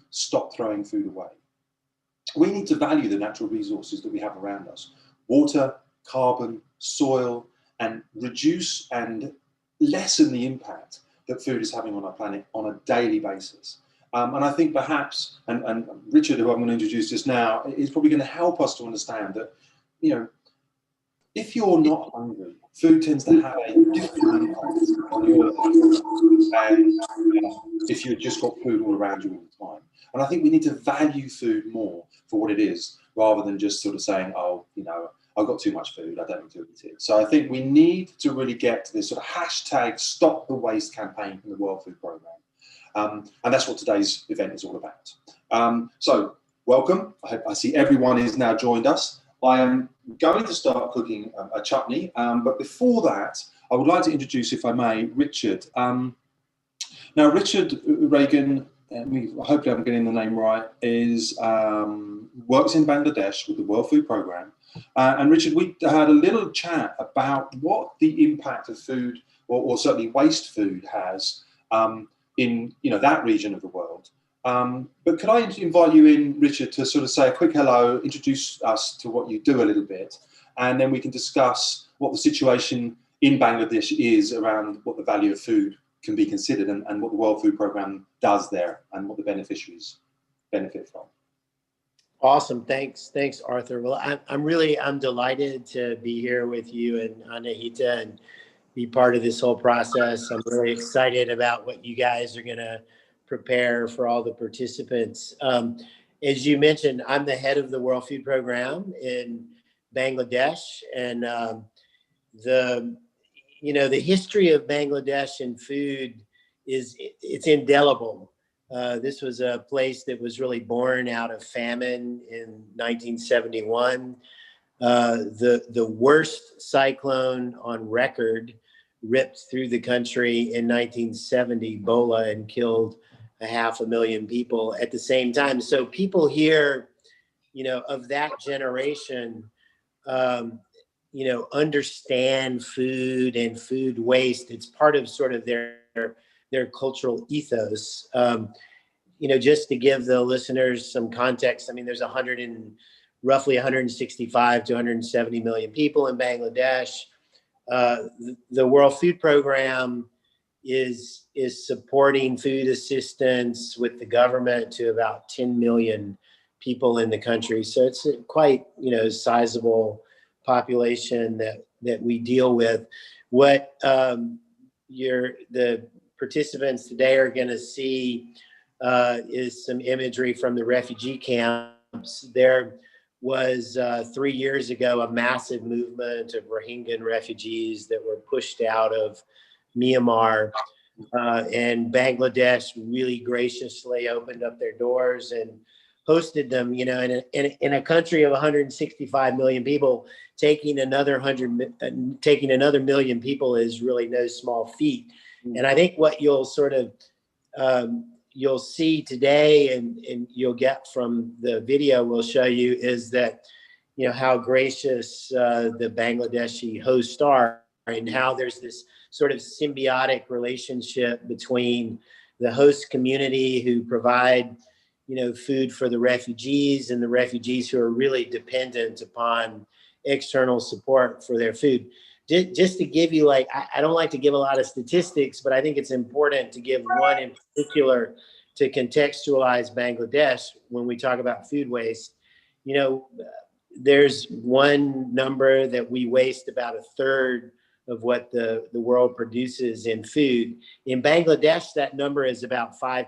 stop throwing food away. We need to value the natural resources that we have around us: water, carbon, soil, and reduce and lessen the impact that food is having on our planet on a daily basis. And I think perhaps, and Richard, who I'm going to introduce just now, is probably going to help us to understand that, you know, if you're not hungry, food tends to have a different impact on your life than if you've just got food all around you all the time. And I think we need to value food more for what it is, rather than just sort of saying, oh, you know, I've got too much food, I don't need to eat it. So I think we need to really get to this sort of hashtag Stop the Waste campaign from the World Food Programme. And that's what today's event is all about. So welcome. I see everyone is now joined us. I am going to start cooking a chutney, but before that, I would like to introduce, if I may, Richard. Now, Richard Reagan, hopefully I'm getting the name right, works in Bangladesh with the World Food Programme. And Richard, we had a little chat about what the impact of food, or certainly waste food, has in that region of the world. But could I invite you in, Richard, to sort of say a quick hello, introduce us to what you do a little bit, and then we can discuss what the situation in Bangladesh is around what the value of food can be considered, and what the World Food Programme does there, and what the beneficiaries benefit from. Awesome. Thanks, Arthur. Well, I'm delighted to be here with you and Anahita and be part of this whole process. I'm really excited about what you guys are going to prepare for all the participants. As you mentioned, I'm the head of the World Food Programme in Bangladesh, and the history of Bangladesh and food it's indelible. This was a place that was really born out of famine in 1971. The worst cyclone on record ripped through the country in 1970, Ebola, and killed 500,000 people at the same time. So people here, of that generation, understand food and food waste. It's part of sort of their cultural ethos. Just to give the listeners some context, I mean, there's roughly 165 to 170 million people in Bangladesh. The World Food Programme is supporting food assistance with the government to about 10 million people in the country. So it's a quite, sizable population that we deal with. What the participants today are going to see is some imagery from the refugee camps. There was 3 years ago a massive movement of Rohingya refugees that were pushed out of Myanmar, and Bangladesh really graciously opened up their doors and hosted them. In a country of 165 million people, taking another million people is really no small feat. And I think what you'll sort of you'll see today, and you'll get from the video we'll show you, is that how gracious the Bangladeshi hosts are, and how there's this sort of symbiotic relationship between the host community who provide food for the refugees, and the refugees who are really dependent upon external support for their food. Just to give you, I don't like to give a lot of statistics, but I think it's important to give one in particular to contextualize Bangladesh when we talk about food waste. There's one number that we waste about a third of what the world produces in food. In Bangladesh, that number is about 5%.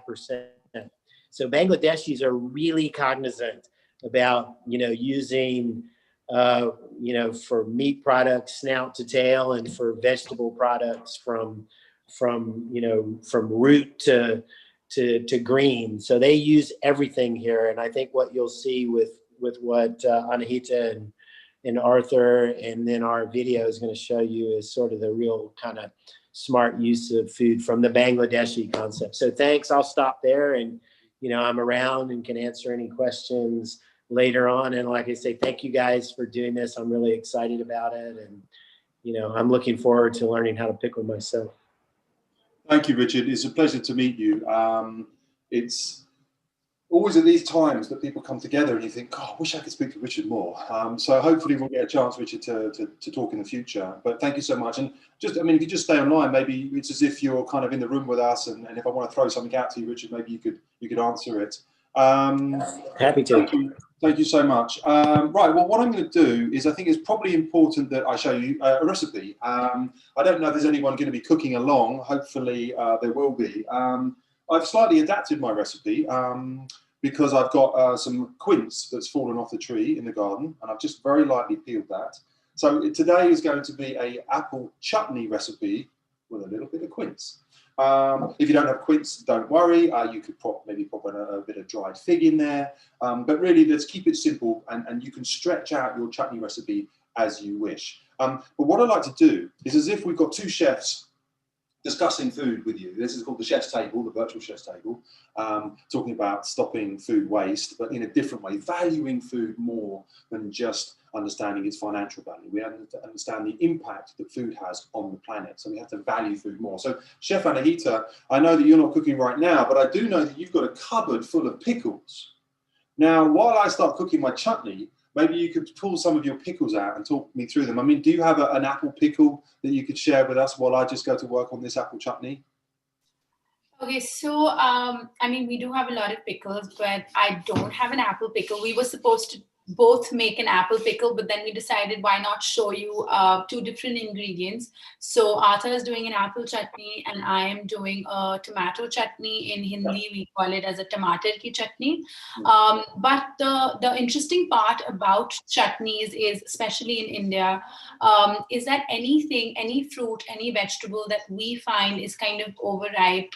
So Bangladeshis are really cognizant about, using for meat products, snout to tail, and for vegetable products from root to green. So they use everything here. And I think what you'll see with what Anahita and Arthur, and then our video is going to show you, is sort of the real kind of smart use of food from the Bangladeshi concept. So thanks. I'll stop there, and I'm around and can answer any questions later on. And like I say, thank you guys for doing this. I'm really excited about it, and I'm looking forward to learning how to pickle myself. Thank you, Richard. It's a pleasure to meet you. It's always at these times that people come together and you think, God, I wish I could speak to Richard more. So hopefully we'll get a chance, Richard, to talk in the future. But thank you so much. And just, I mean, if you just stay online, maybe it's as if you're kind of in the room with us. And if I want to throw something out to you, Richard, maybe you could answer it. Happy to. Thank you so much. Right, well, what I'm going to do is I think it's probably important that I show you a recipe. I don't know if there's anyone going to be cooking along. Hopefully there will be. I've slightly adapted my recipe because I've got some quince that's fallen off the tree in the garden, and I've just very lightly peeled that. So today is going to be an apple chutney recipe with a little bit of quince. If you don't have quince, don't worry. You could maybe pop a bit of dried fig in there. But really, let's keep it simple, and you can stretch out your chutney recipe as you wish. But what I'd like to do is, as if we've got two chefs discussing food with you. This is called the chef's table, the virtual chef's table, talking about stopping food waste, but in a different way, valuing food more than just understanding its financial value. We have to understand the impact that food has on the planet. So we have to value food more. So Chef Anahita, I know that you're not cooking right now, but I do know that you've got a cupboard full of pickles. Now, while I start cooking my chutney, maybe you could pull some of your pickles out and talk me through them. I mean, do you have an apple pickle that you could share with us while I just go to work on this apple chutney? Okay, so I mean, we do have a lot of pickles, but I don't have an apple pickle. We were supposed to both make an apple pickle, but then we decided why not show you two different ingredients. So Arthur is doing an apple chutney and I am doing a tomato chutney. In Hindi, we call it as a tomato ki chutney. But the interesting part about chutneys is, especially in India, is that anything, any fruit, any vegetable that we find is kind of overripe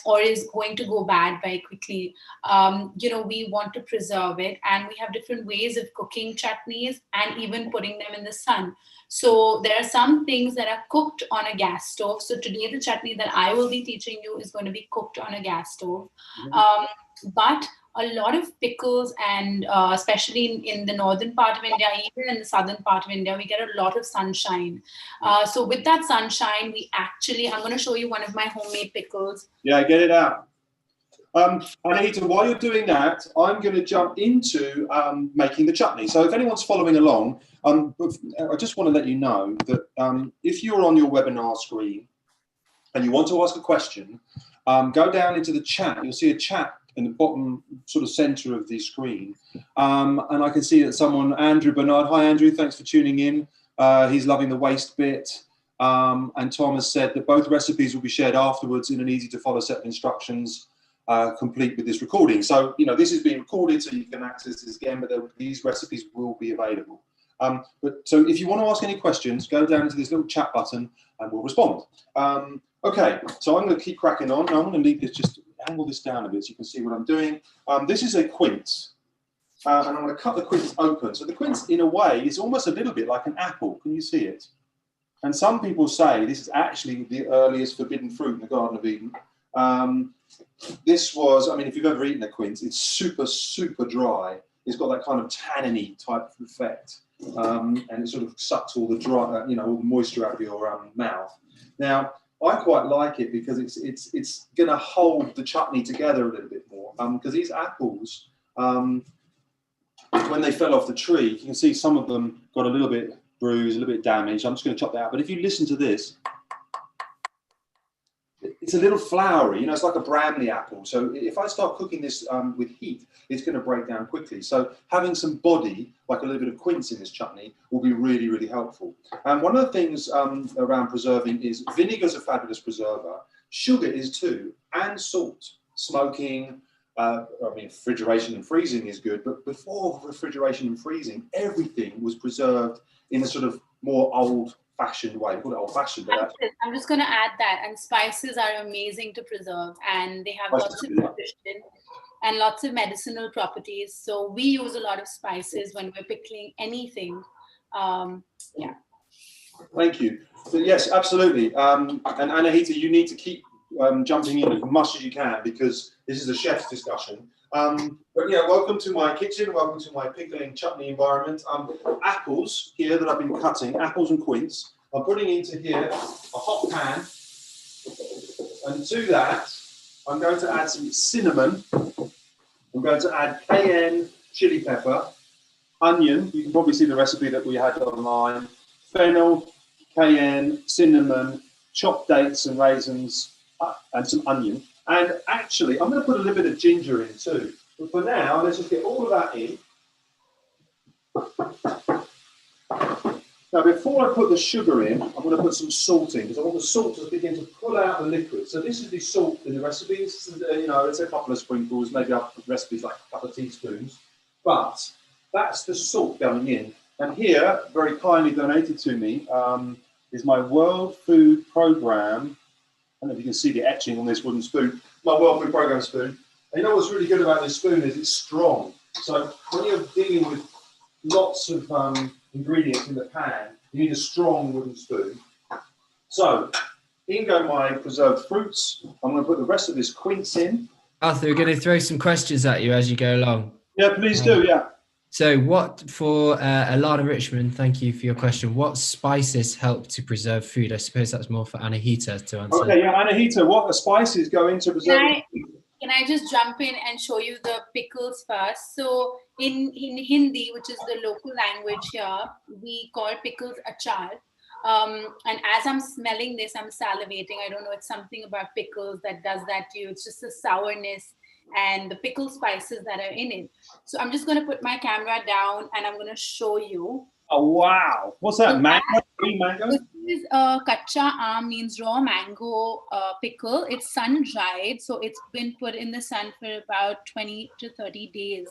or is going to go bad very quickly, we want to preserve it, and we have different ways of cooking chutneys and even putting them in the sun. So there are some things that are cooked on a gas stove. So today the chutney that I will be teaching you is going to be cooked on a gas stove. But a lot of pickles, and especially in the northern part of India, even in the southern part of India, we get a lot of sunshine. So with that sunshine, I'm going to show you one of my homemade pickles. Yeah, get it out. Anahita, while you're doing that, I'm going to jump into making the chutney. So if anyone's following along, I just want to let you know that if you're on your webinar screen and you want to ask a question, go down into the chat. You'll see a chat in the bottom sort of center of the screen. And I can see that someone, Andrew Bernard, hi Andrew, thanks for tuning in. He's loving the waste bit. And Tom has said that both recipes will be shared afterwards in an easy to follow set of instructions. Complete with this recording. So, this is being recorded so you can access this again, but these recipes will be available. So if you want to ask any questions, go down to this little chat button and we'll respond. Okay, so I'm going to keep cracking on. Now I'm going to need this, just angle this down a bit so you can see what I'm doing. This is a quince, and I'm going to cut the quince open. So the quince, in a way, is almost a little bit like an apple. Can you see it? And some people say this is actually the earliest forbidden fruit in the Garden of Eden. This was, I mean, if you've ever eaten a quince, it's super, super dry. It's got that kind of tanniny type of effect, and it sort of sucks all the dry, all the moisture out of your mouth. Now, I quite like it because it's going to hold the chutney together a little bit more. Because these apples, when they fell off the tree, you can see some of them got a little bit bruised, a little bit damaged. I'm just going to chop that out. But if you listen to this, it's a little floury, it's like a Bramley apple. So if I start cooking this with heat, it's going to break down quickly. So having some body, like a little bit of quince in this chutney, will be really, really helpful. And one of the things around preserving is vinegar's a fabulous preserver. Sugar is too, and salt. Smoking, refrigeration and freezing is good. But before refrigeration and freezing, everything was preserved in a sort of more old-fashioned way. We call it old-fashioned. I'm just going to add that. And spices are amazing to preserve, and they have lots of nutrition and lots of medicinal properties. So we use a lot of spices when we're pickling anything. Yeah. Thank you. So yes, absolutely. And Anahita, you need to keep jumping in as much as you can because this is a chef's discussion. But yeah, welcome to my kitchen. Welcome to my pickling chutney environment. Apples here that I've been cutting, apples and quince. I'm putting into here a hot pan, and to that, I'm going to add some cinnamon going to add cayenne, chili pepper, onion. You can probably see the recipe that we had online. Fennel, cayenne, cinnamon, chopped dates and raisins, and some onion. And actually, I'm going to put a little bit of ginger in too. But for now, let's just get all of that in. Now, before I put the sugar in, I'm going to put some salt in because I want the salt to begin to pull out the liquid. So this is the salt in the recipe. This is, it's a couple of sprinkles, maybe up the recipe's like a couple of teaspoons. But that's the salt going in. And here, very kindly donated to me, is my World Food Programme. I don't know if you can see the etching on this wooden spoon. My World Food Programme spoon. And you know what's really good about this spoon is it's strong. So when you're dealing with lots of ingredients in the pan, you need a strong wooden spoon. So in go my preserved fruits. I'm going to put the rest of this quince in. Arthur, we're going to throw some questions at you as you go along. Yeah, please do, yeah. So for Alana Richmond, thank you for your question. What spices help to preserve food? I suppose that's more for Anahita to answer. Okay, yeah, Anahita, what spices go into preserve? Can I just jump in and show you the pickles first? So in Hindi, which is the local language here, we call pickles achar. And as I'm smelling this, I'm salivating. I don't know, it's something about pickles that does that to you. It's just the sourness and the pickle spices that are in it. So I'm just going to put my camera down and I'm going to show you. Oh, wow. What's that, mango? Green mango? This is kacha aam, means raw mango pickle. It's sun-dried, so it's been put in the sun for about 20 to 30 days.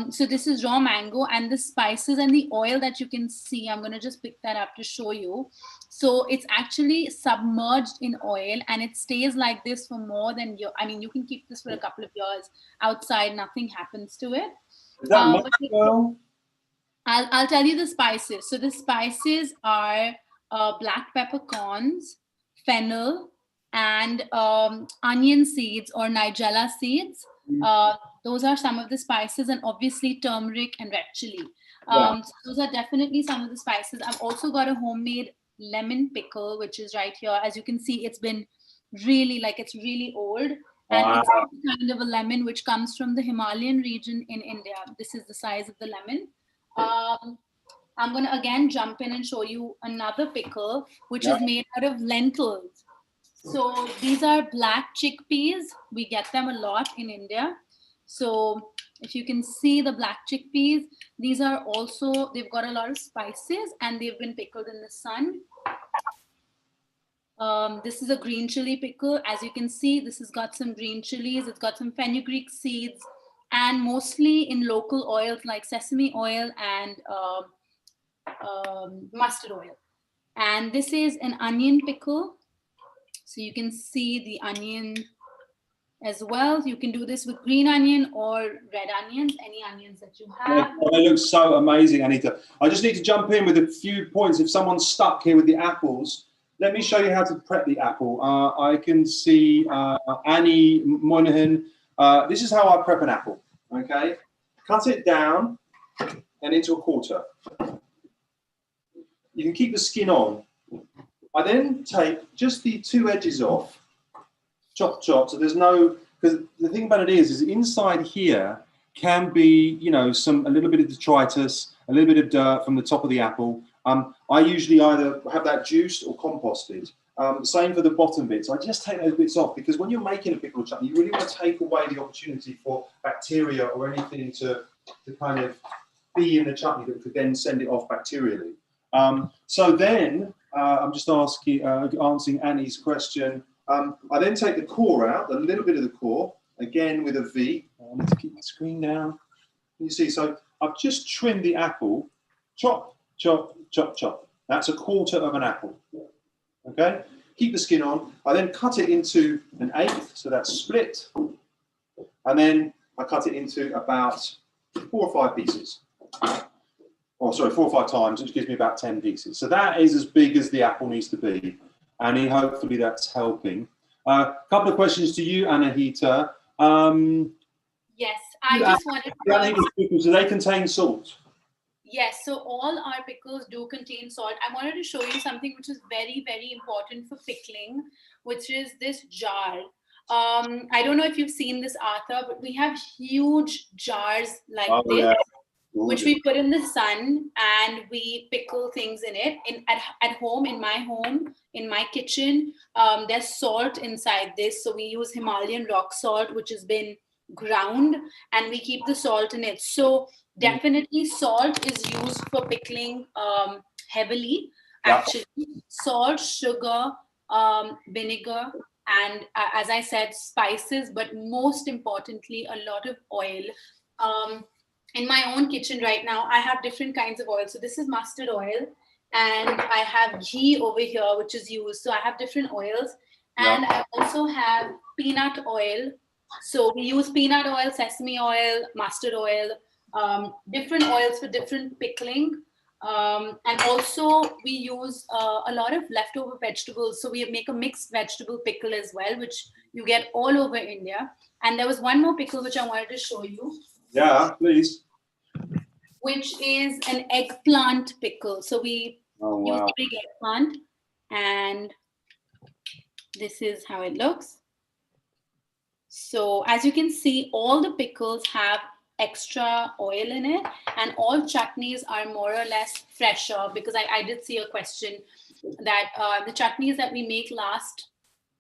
So this is raw mango, and the spices and the oil that you can see, I'm going to just pick that up to show you. So it's actually submerged in oil, and it stays like this for more than you can keep this for a couple of years outside, nothing happens to it. Is that mango? I'll tell you the spices. So the spices are black peppercorns, fennel, and onion seeds or nigella seeds. Those are some of the spices, and obviously turmeric and red chili. So those are definitely some of the spices. I've also got a homemade lemon pickle, which is right here. As you can see, it's been really it's really old. And it's kind of a lemon which comes from the Himalayan region in India. This is the size of the lemon. I'm going to again jump in and show you another pickle, which is made out of lentils. So these are black chickpeas. We get them a lot in India. So if you can see the black chickpeas, these are also, they've got a lot of spices and they've been pickled in the sun. This is a green chili pickle. As you can see, this has got some green chilies. It's got some fenugreek seeds, and mostly in local oils like sesame oil and mustard oil. And this is an onion pickle. So you can see the onion as well. You can do this with green onion or red onions, any onions that you have. They look so amazing, Anita. I just need to jump in with a few points. If someone's stuck here with the apples, let me show you how to prep the apple. I can see Annie Moynihan. This is how I prep an apple, okay? Cut it down and into a quarter. You can keep the skin on. I then take just the two edges off, chop, chop, so there's no, because the thing about it is inside here can be, a little bit of detritus, a little bit of dirt from the top of the apple. I usually either have that juiced or composted. Same for the bottom bits. I just take those bits off because when you're making a pickle chutney, you really want to take away the opportunity for bacteria or anything to kind of be in the chutney that could then send it off bacterially. So then, I'm just answering Annie's question. I then take the core out, a little bit of the core, again with a V. I need to keep my screen down. You see, so I've just trimmed the apple, chop, chop, chop, chop. That's a quarter of an apple. Okay? Keep the skin on. I then cut it into an eighth, so that's split. And then I cut it into about 4 or 5 pieces. Oh, sorry, 4 or 5 times, which gives me about 10 pieces. So that is as big as the apple needs to be. And hopefully that's helping. A couple of questions to you, Anahita. Yes, I just wanted to... Do they contain salt? Yes, so all our pickles do contain salt. I wanted to show you something which is very, very important for pickling, which is this jar. I don't know if you've seen this, Arthur, but we have huge jars like this, yeah. which we put in the sun, and we pickle things in it. At home, in my kitchen, there's salt inside this. So we use Himalayan rock salt, which has been ground, and we keep the salt in it. So definitely salt is used for pickling heavily. Actually, salt, sugar, vinegar, and as I said, spices, but most importantly, a lot of oil. In my own kitchen right now, I have different kinds of oil. So this is mustard oil, and I have ghee over here, which is used. So I have different oils, and I also have peanut oil. So we use peanut oil, sesame oil, mustard oil, different oils for different pickling. And also we use a lot of leftover vegetables. So we make a mixed vegetable pickle as well, which you get all over India. And there was one more pickle which I wanted to show you. Yeah, please. Which is an eggplant pickle. So we use a big eggplant, and this is how it looks. So as you can see, all the pickles have extra oil in it, and all chutneys are more or less fresher, because I did see a question that the chutneys that we make last,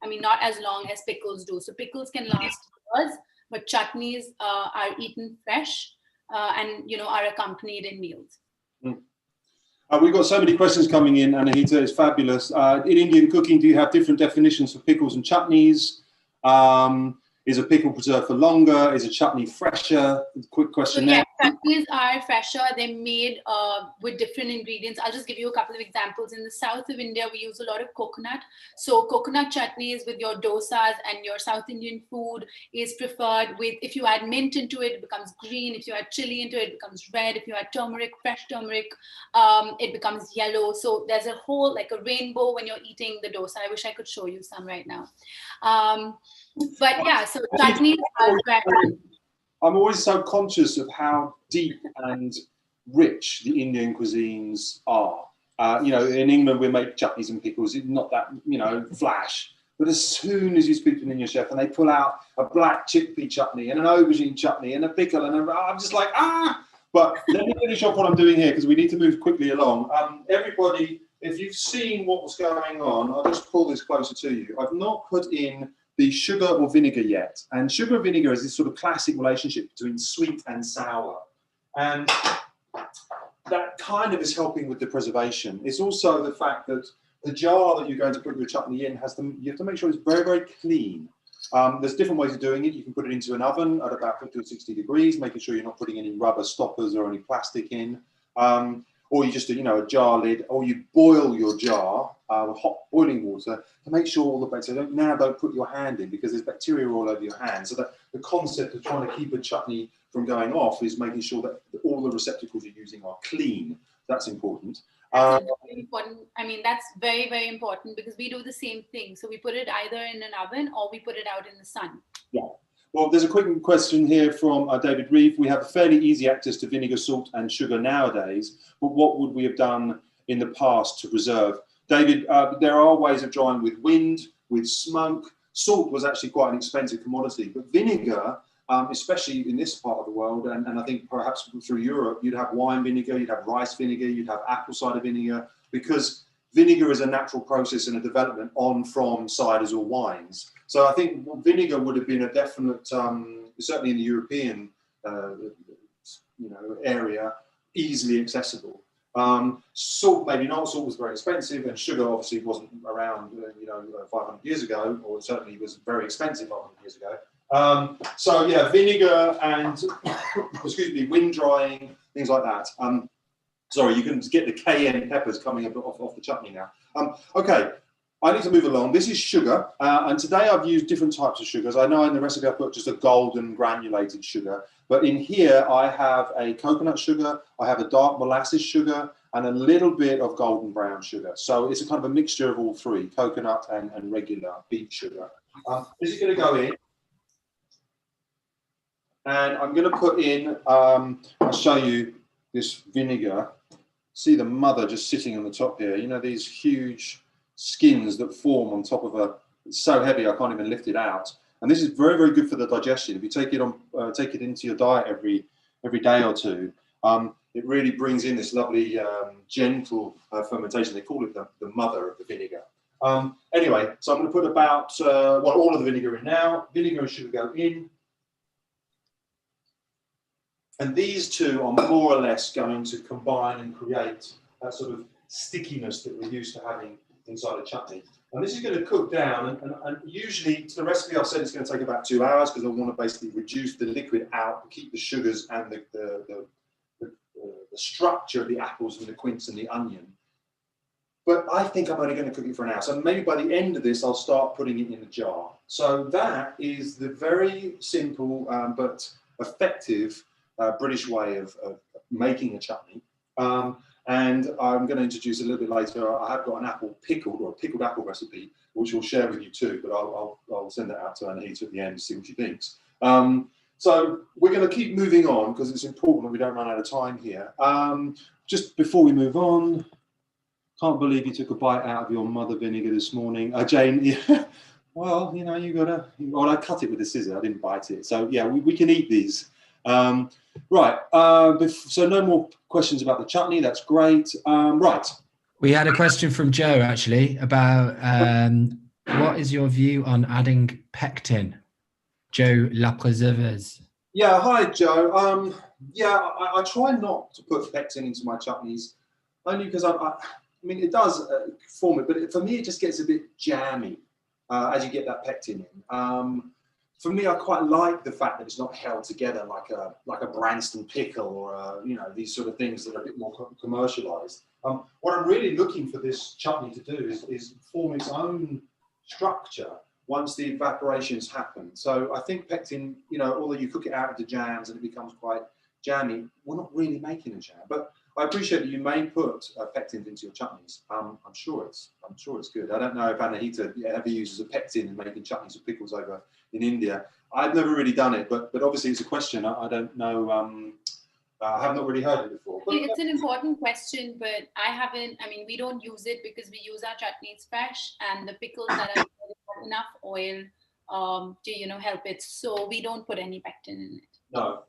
I mean, not as long as pickles do. So pickles can last years, but chutneys are eaten fresh and, you know, are accompanied in meals. We've got so many questions coming in, Anahita. It's fabulous. In Indian cooking, do you have different definitions for pickles and chutneys? Is a pickle preserved for longer? Is a chutney fresher? Quick question there. Yeah, chutneys are fresher. They're made with different ingredients. I'll just give you a couple of examples. In the south of India, we use a lot of coconut. So coconut chutneys with your dosas and your South Indian food is preferred with, if you add mint into it, it becomes green. If you add chili into it, it becomes red. If you add turmeric, fresh turmeric, it becomes yellow. So there's a whole, like a rainbow when you're eating the dosa. I wish I could show you some right now. But yeah, so chutneys are very... I'm always so conscious of how deep and rich the Indian cuisines are. You know, in England, we make chutneys and pickles, not that, you know, flash. But as soon as you speak to an Indian chef and they pull out a black chickpea chutney and an aubergine chutney and a pickle, and I'm just like, ah! But let me finish off what I'm doing here, because we need to move quickly along. Everybody, if you've seen what was going on, I'll just pull this closer to you. I've not put in the sugar or vinegar yet. And sugar and vinegar is this sort of classic relationship between sweet and sour. And that kind of is helping with the preservation. It's also the fact that the jar that you're going to put your chutney in you have to make sure it's very, very clean. There's different ways of doing it. You can put it into an oven at about 50 or 60 degrees, making sure you're not putting any rubber stoppers or any plastic in. Or you just do, you know, a jar lid, or you boil your jar with hot boiling water to make sure all the bacteria, don't put your hand in, because there's bacteria all over your hand. So that the concept of trying to keep a chutney from going off is making sure that all the receptacles you're using are clean. That's important. That's very important. I mean, that's very, very important, because we do the same thing. So we put it either in an oven or we put it out in the sun. Yeah. Well, there's a quick question here from David Reeve. We have fairly easy access to vinegar, salt and sugar nowadays, but what would we have done in the past to preserve? David, there are ways of drying with wind, with smoke. Salt was actually quite an expensive commodity, but vinegar, especially in this part of the world, and I think perhaps through Europe, you'd have wine vinegar, you'd have rice vinegar, you'd have apple cider vinegar, because vinegar is a natural process and a development on from ciders or wines. So I think vinegar would have been a definite, certainly in the European area, easily accessible. Salt, maybe not. Salt was very expensive, and sugar obviously wasn't around, 500 years ago, or certainly was very expensive 500 years ago. So yeah, vinegar and, excuse me, wind drying, things like that. Sorry, you can get the cayenne peppers coming up off the chutney now. Okay, I need to move along. This is sugar, and today I've used different types of sugars. I know in the recipe I put just a golden granulated sugar, but in here I have a coconut sugar, I have a dark molasses sugar, and a little bit of golden brown sugar. So it's a kind of a mixture of all three, coconut and regular beet sugar. This is going to go in, and I'm going to put in, I'll show you this vinegar. See the mother just sitting on the top here. You know, these huge skins that form on top of it's so heavy I can't even lift it out. And this is very, very good for the digestion. If you take it into your diet every day or two, it really brings in this lovely gentle fermentation. They call it the mother of the vinegar. Anyway, so I'm going to put about all of the vinegar in now. Vinegar and sugar go in. And these two are more or less going to combine and create that sort of stickiness that we're used to having inside a chutney. And this is going to cook down, and usually to the recipe I've said it's going to take about 2 hours because I want to basically reduce the liquid out to keep the sugars and the structure of the apples and the quince and the onion. But I think I'm only going to cook it for an hour. So maybe by the end of this, I'll start putting it in a jar. So that is the very simple but effective British way of making a chutney. And I'm going to introduce a little bit later. I have got an apple pickled or a pickled apple recipe, which we'll share with you too. But I'll send that out to Anahita at the end to see what she thinks. So we're going to keep moving on because it's important that we don't run out of time here. Just before we move on, can't believe you took a bite out of your mother vinegar this morning, Jane. Yeah. Well, you know, you gotta. Well, I cut it with a scissor. I didn't bite it. So yeah, we can eat these. Right. So no more questions about the chutney. That's great. Right. We had a question from Joe actually about what is your view on adding pectin? Joe Lapreserveuse. Yeah. Hi, Joe. Yeah, I try not to put pectin into my chutneys, only because I mean, it does form it, but for me, it just gets a bit jammy as you get that pectin in. For me, I quite like the fact that it's not held together like a Branston pickle or you know, these sort of things that are a bit more commercialized. What I'm really looking for this chutney to do is form its own structure once the evaporations happen. So I think pectin, you know, although you cook it out into jams and it becomes quite jammy, we're not really making a jam. But I appreciate that you may put pectin into your chutneys. I'm sure it's good. I don't know if Anahita ever uses a pectin in making chutneys or pickles over in India. I've never really done it, but obviously it's a question. I don't know. I have not really heard it before. But it's an important question, but I haven't. I mean, we don't use it because we use our chutneys fresh, and the pickles that are enough oil to help it. So we don't put any pectin in it. No.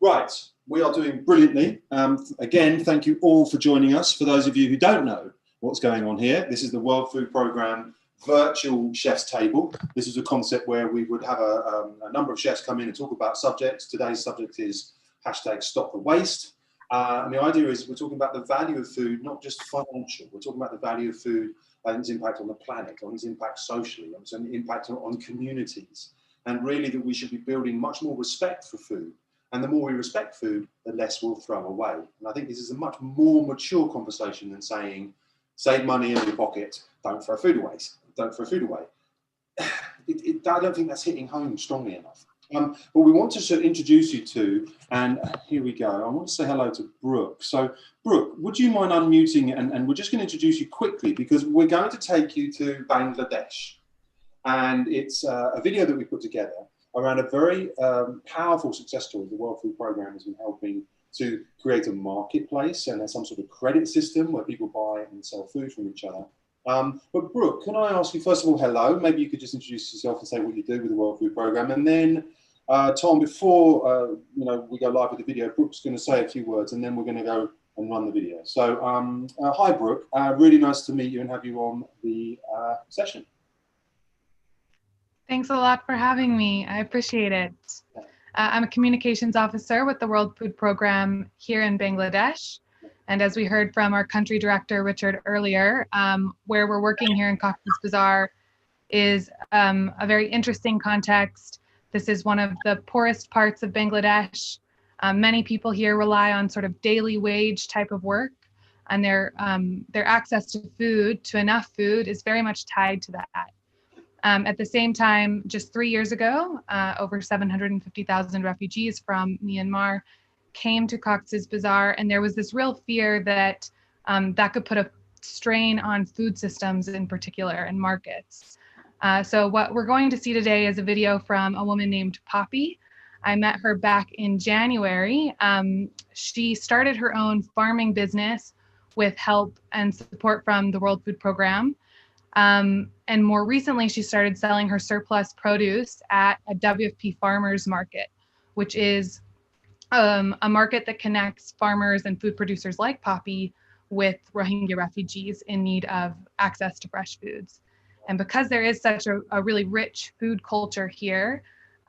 Right, we are doing brilliantly. Again, thank you all for joining us. For those of you who don't know what's going on here, this is the World Food Programme virtual chef's table. This is a concept where we would have a number of chefs come in and talk about subjects. Today's subject is #StopTheWaste. And the idea is we're talking about the value of food, not just financial. We're talking about the value of food and its impact on the planet, on its impact socially, on its impact on communities. And really that we should be building much more respect for food. And the more we respect food, the less we'll throw away. And I think this is a much more mature conversation than saying, save money in your pocket, don't throw food away. Don't throw food away. I don't think that's hitting home strongly enough. But we want to sort of introduce you to, and here we go. I want to say hello to Brooke. So Brooke, would you mind unmuting? And we're just going to introduce you quickly because we're going to take you to Bangladesh. And it's a video that we put together around a very powerful success story. The World Food Programme has been helping to create a marketplace and there's some sort of credit system where people buy and sell food from each other. But Brooke, can I ask you, first of all, hello. Maybe you could just introduce yourself and say what you do with the World Food Programme. And then, Tom, before we go live with the video, Brooke's going to say a few words and then we're going to go and run the video. So hi, Brooke. Really nice to meet you and have you on the session. Thanks a lot for having me. I appreciate it. I'm a communications officer with the World Food Programme here in Bangladesh. And as we heard from our country director, Richard, earlier, where we're working here in Cox's Bazar is a very interesting context. This is one of the poorest parts of Bangladesh. Many people here rely on sort of daily wage type of work, and their access to food, to enough food, is very much tied to that. At the same time, just 3 years ago, over 750,000 refugees from Myanmar came to Cox's Bazar, and there was this real fear that that could put a strain on food systems in particular and markets. So what we're going to see today is a video from a woman named Poppy. I met her back in January. She started her own farming business with help and support from the World Food Programme. And more recently, she started selling her surplus produce at a WFP farmers market, which is a market that connects farmers and food producers like Poppy with Rohingya refugees in need of access to fresh foods. And because there is such a really rich food culture here,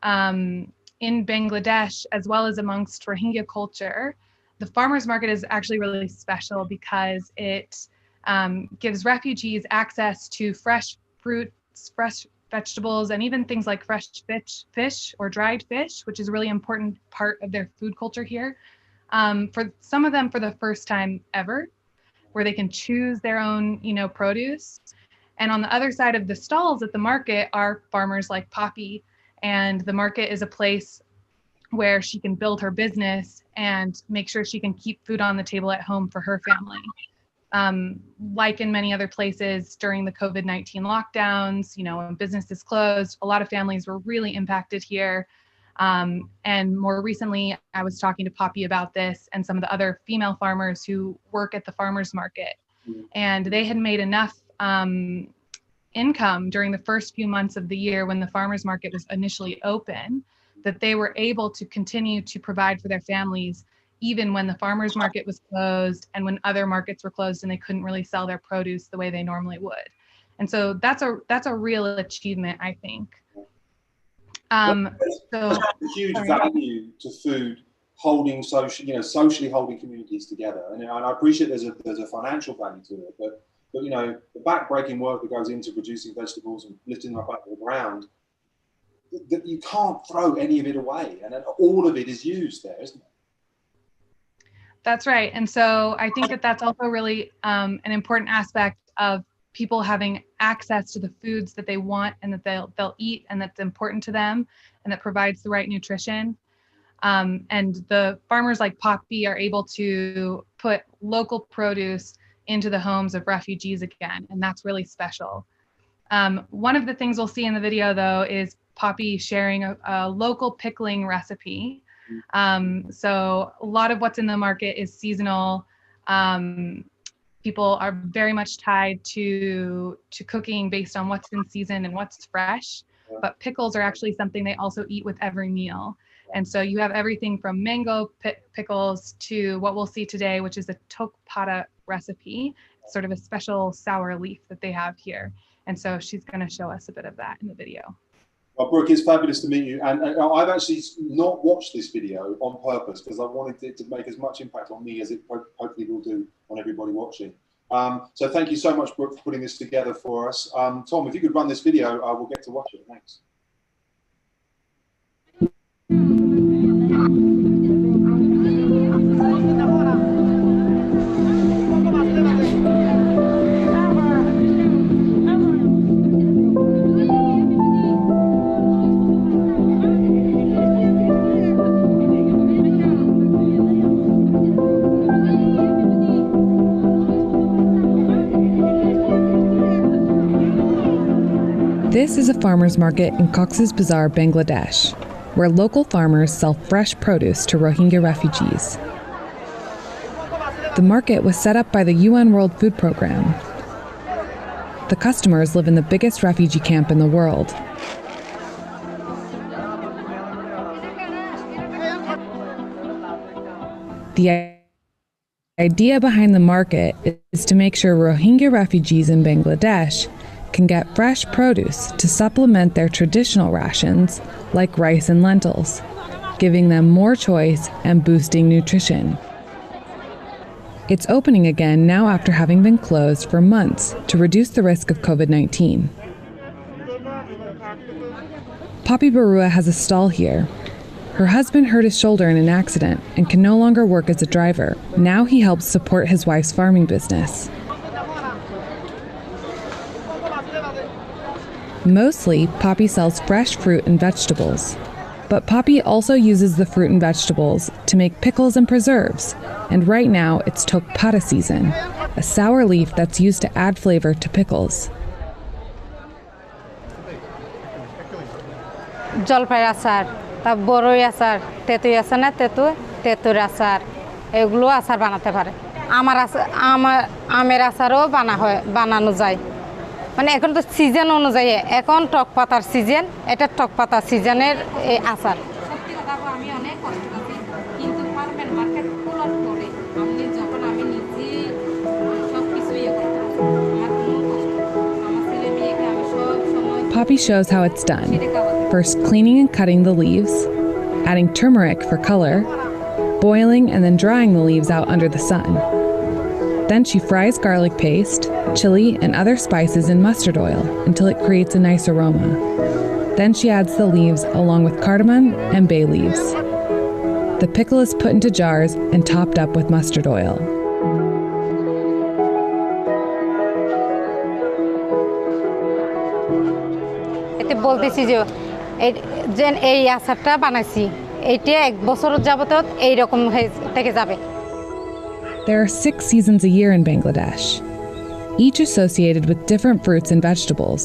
in Bangladesh, as well as amongst Rohingya culture, the farmers market is actually really special because it gives refugees access to fresh fruits, fresh vegetables, and even things like fresh fish or dried fish, which is a really important part of their food culture here. For some of them, for the first time ever, where they can choose their own, produce. And on the other side of the stalls at the market are farmers like Poppy, and the market is a place where she can build her business and make sure she can keep food on the table at home for her family. Like in many other places during the COVID-19 lockdowns, when businesses closed, a lot of families were really impacted here. And more recently, I was talking to Poppy about this and some of the other female farmers who work at the farmers market. And they had made enough income during the first few months of the year when the farmers market was initially open, that they were able to continue to provide for their families even when the farmers market was closed and when other markets were closed and they couldn't really sell their produce the way they normally would. And so that's a real achievement, I think. There's a huge value to food holding socially holding communities together. And I appreciate there's a financial value to it, but the back-breaking work that goes into producing vegetables and lifting them up out of the ground, that you can't throw any of it away, and all of it is used there, isn't it? That's right. And so I think that that's also really an important aspect of people having access to the foods that they want and that they'll eat and that's important to them and that provides the right nutrition. And the farmers like Poppy are able to put local produce into the homes of refugees again, and that's really special. One of the things we'll see in the video, though, is Poppy sharing a local pickling recipe. So a lot of what's in the market is seasonal. People are very much tied to cooking based on what's in season and what's fresh, but pickles are actually something they also eat with every meal. And so you have everything from mango pickles to what we'll see today, which is a tokpata recipe. It's sort of a special sour leaf that they have here. And so she's going to show us a bit of that in the video. Well, Brooke, it's fabulous to meet you. And I've actually not watched this video on purpose because I wanted it to make as much impact on me as it hopefully will do on everybody watching. So thank you so much, Brooke, for putting this together for us. Tom, if you could run this video, we'll get to watch it. Thanks. This is a farmer's market in Cox's Bazar, Bangladesh, where local farmers sell fresh produce to Rohingya refugees. The market was set up by the UN World Food Program. The customers live in the biggest refugee camp in the world. The idea behind the market is to make sure Rohingya refugees in Bangladesh can get fresh produce to supplement their traditional rations like rice and lentils, giving them more choice and boosting nutrition. It's opening again now after having been closed for months to reduce the risk of COVID-19. Poppy Barua has a stall here. Her husband hurt his shoulder in an accident and can no longer work as a driver. Now he helps support his wife's farming business. Mostly, Poppy sells fresh fruit and vegetables. But Poppy also uses the fruit and vegetables to make pickles and preserves. And right now, it's tokpata season, a sour leaf that's used to add flavor to pickles. জলপাই আচার, তা বড়ই আচার, তেঁতুল আছে না তেঁতুল আচার, এগুলো আচার বানাতে পারে। আমের আচারও বানানো যায়। মানে এখন তো সিজন অনুযায়ী এখন টক পাতার সিজন এটা টক পাতা সিজনের এই আচার সত্যি কথা আমি অনেক কষ্ট করছি কিন্তু পারবেন মার্কেট ফুল অফ করে আমি যখন আমি নিজে সব কিছু ইয়ে করতে আমার কোনো কষ্ট আমার ছেলে মেয়েকে আমি সব সময় Poppy shows how it's done. First cleaning and cutting the leaves, adding turmeric for color, boiling and then drying the leaves out under the sun. Then she fries garlic paste, chili, and other spices in mustard oil until it creates a nice aroma. Then she adds the leaves along with cardamom and bay leaves. The pickle is put into jars and topped up with mustard oil. এতে বলতেছি যে এই আচারটা বানাইছি এইটা এক বছর যাবত এই রকম থেকে যাবে There are 6 seasons a year in Bangladesh, each associated with different fruits and vegetables.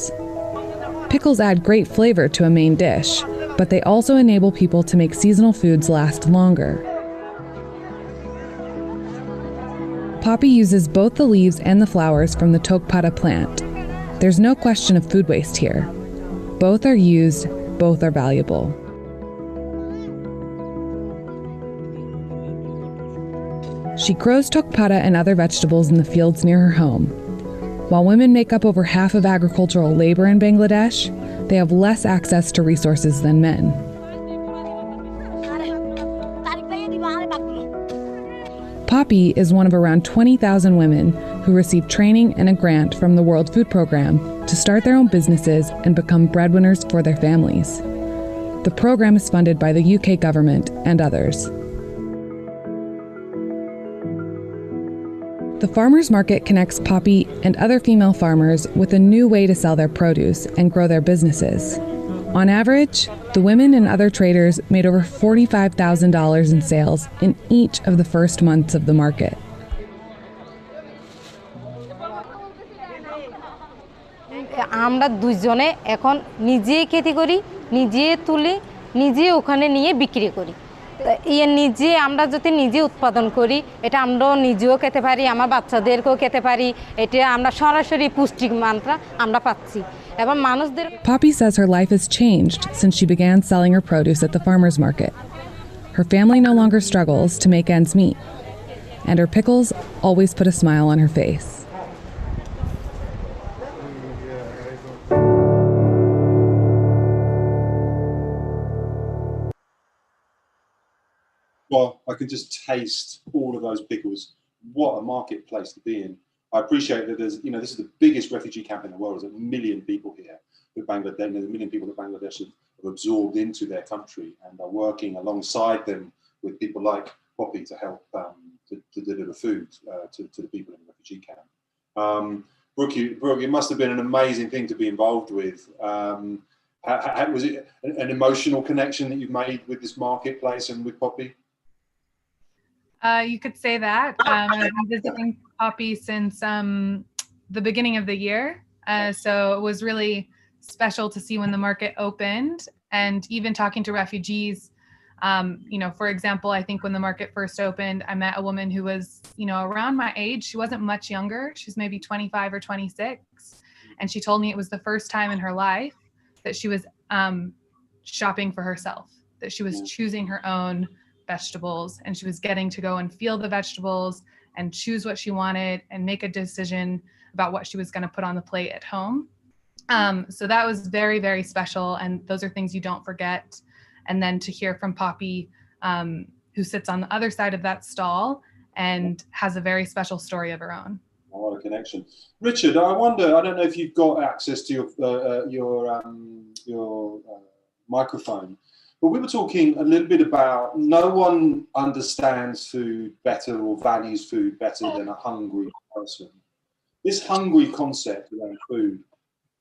Pickles add great flavor to a main dish, but they also enable people to make seasonal foods last longer. Poppy uses both the leaves and the flowers from the tokpata plant. There's no question of food waste here. Both are used, both are valuable. She grows tokpata and other vegetables in the fields near her home. While women make up over half of agricultural labor in Bangladesh, they have less access to resources than men. Poppy is one of around 20,000 women who receive training and a grant from the World Food Program to start their own businesses and become breadwinners for their families. The program is funded by the UK government and others. The farmers market connects Poppy and other female farmers with a new way to sell their produce and grow their businesses. On average, the women and other traders made over $45,000 in sales in each of the first months of the market. আমরা দুইজনে এখন নিজেই খেতি করি নিজে তুলি নিজে ওখানে নিয়ে বিক্রি করি ইয়ে নিজে আমরা যদি নিজে উৎপাদন করি এটা আমরাও নিজেও খেতে পারি আমার বাচ্চাদেরকেও খেতে পারি এটা আমরা সরাসরি পুষ্টিক মাত্রা আমরা পাচ্ছি এবং মানুষদের Poppy says her life has changed since she began selling her produce at the farmers market. Her family no longer struggles to make ends meet, and her pickles always put a smile on her face. Well, I can just taste all of those pickles. What a marketplace to be in. I appreciate that there's, this is the biggest refugee camp in the world. There's 1 million people here with Bangladesh. There's 1 million people that Bangladesh have absorbed into their country and are working alongside them with people like Poppy to help to deliver food to the people in the refugee camp. Brooke, it must have been an amazing thing to be involved with. Was it an emotional connection that you've made with this marketplace and with Poppy? You could say that. I've been visiting Poppy since the beginning of the year. So it was really special to see when the market opened and even talking to refugees. For example, I think when the market first opened, I met a woman who was, around my age. She wasn't much younger. She was maybe 25 or 26. And she told me it was the first time in her life that she was shopping for herself, that she was choosing her own vegetables and she was getting to go and feel the vegetables and choose what she wanted and make a decision about what she was going to put on the plate at home. So that was very, very special. And those are things you don't forget. And then to hear from Poppy, who sits on the other side of that stall and has a very special story of her own. What a connection. Richard, I wonder, I don't know if you've got access to your microphone, but we were talking a little bit about no one understands food better or values food better than a hungry person. This hungry concept around food,